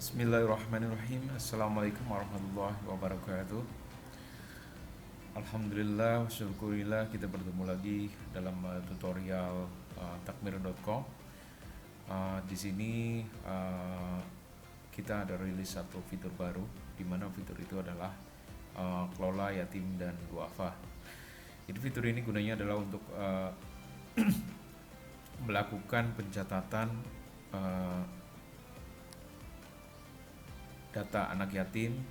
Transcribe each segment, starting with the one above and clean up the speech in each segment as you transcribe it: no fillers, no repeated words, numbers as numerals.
Bismillahirrahmanirrahim. Assalamualaikum warahmatullahi wabarakatuh. Alhamdulillah, syukurillah kita bertemu lagi dalam tutorial takmir.com. Di sini kita ada rilis satu fitur baru, di mana fitur itu adalah kelola yatim dan duafa. Jadi fitur ini gunanya adalah untuk melakukan pencatatan data anak yatim,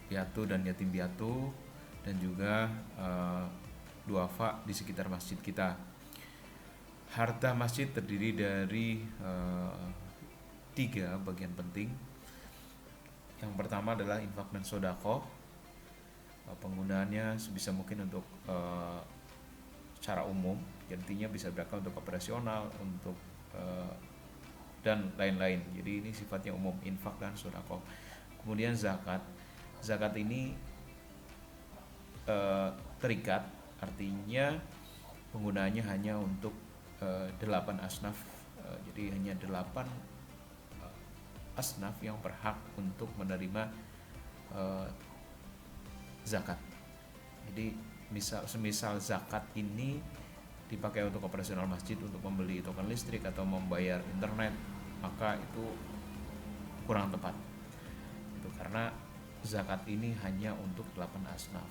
piatu dan yatim piatu, dan juga duafa di sekitar masjid kita. Harta masjid terdiri dari 3 bagian penting. Yang pertama adalah infak dan sodako. Penggunaannya sebisa mungkin untuk secara umum, artinya bisa berlaku untuk operasional, untuk dan lain-lain. Jadi ini sifatnya umum, infak dan sodako. Kemudian zakat ini terikat, artinya penggunaannya hanya untuk 8 asnaf. Jadi hanya 8 asnaf yang berhak untuk menerima zakat. Jadi semisal zakat ini dipakai untuk operasional masjid, untuk membeli token listrik atau membayar internet, maka itu kurang tepat. Karena zakat ini hanya untuk 8 asnaf,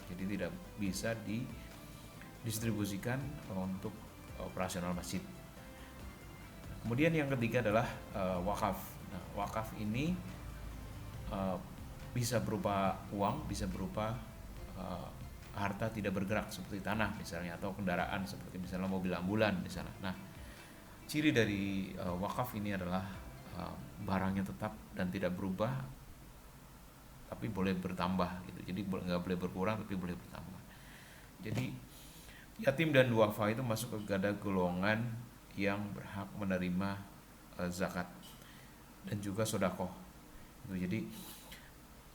jadi tidak bisa didistribusikan untuk operasional masjid. Kemudian yang ketiga adalah wakaf. Nah, wakaf ini bisa berupa uang, bisa berupa harta tidak bergerak seperti tanah misalnya, atau kendaraan seperti misalnya mobil ambulan misalnya. Nah, ciri dari wakaf ini adalah barangnya tetap dan tidak berubah, tapi boleh bertambah gitu. Jadi nggak boleh berkurang, tapi boleh bertambah. Jadi yatim dan duafa itu masuk ke golongan yang berhak menerima zakat dan juga sodakoh. Jadi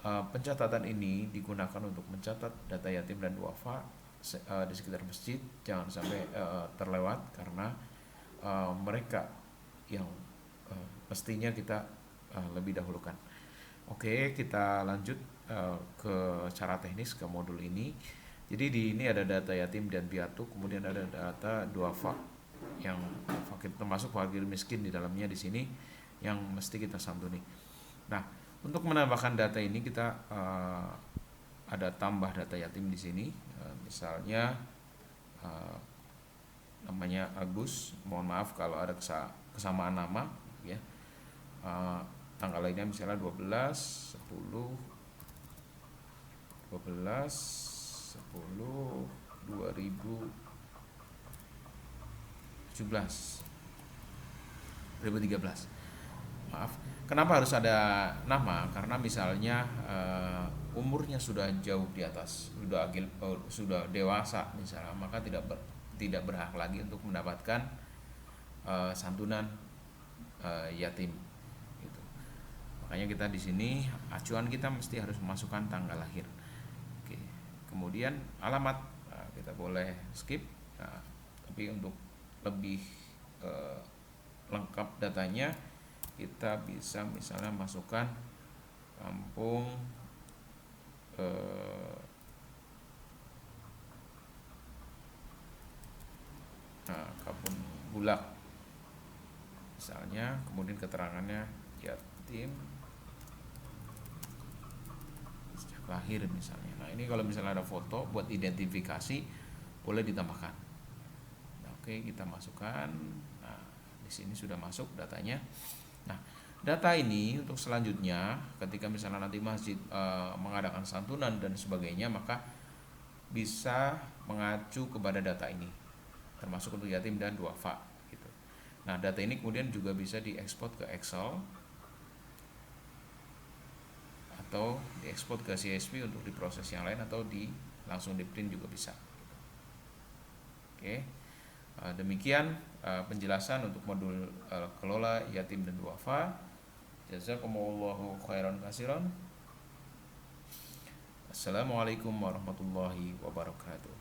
pencatatan ini digunakan untuk mencatat data yatim dan duafa di sekitar masjid. Jangan sampai terlewat, karena mereka yang mestinya kita lebih dahulukan. Oke, kita lanjut ke cara teknis, ke modul ini. Jadi di ini ada data yatim dan piatu, kemudian ada data duafa yang fakir, termasuk fakir miskin di dalamnya di sini, yang mesti kita santuni. Nah, untuk menambahkan data ini kita ada tambah data yatim di sini. Misalnya namanya Agus, mohon maaf kalau ada kesamaan nama ya. Tanggal lainnya misalnya 12 10 2013. Maaf, kenapa harus ada nama? Karena misalnya umurnya sudah jauh di atas, sudah dewasa misalnya, maka tidak berhak lagi untuk mendapatkan santunan yatim. Makanya kita di sini acuan kita mesti harus memasukkan tanggal lahir. Oke. Kemudian alamat, kita boleh skip. Nah, tapi untuk lebih lengkap datanya, kita bisa misalnya masukkan kampung Kampung Bulak misalnya, kemudian keterangannya yatim lahir misalnya. Nah, ini kalau misalnya ada foto buat identifikasi, boleh ditambahkan. Nah, oke, kita masukkan. Nah, di sini sudah masuk datanya. Nah, data ini untuk selanjutnya, ketika misalnya nanti masjid mengadakan santunan dan sebagainya, maka bisa mengacu kepada data ini, termasuk untuk yatim dan duafa gitu. Nah, data ini kemudian juga bisa diekspor ke Excel atau diekspor ke CSV untuk diproses yang lain, atau langsung di print juga bisa. Oke, demikian penjelasan untuk modul kelola yatim dan duafa. Jazakumullahu khairan katsiran. Assalamualaikum warahmatullahi wabarakatuh.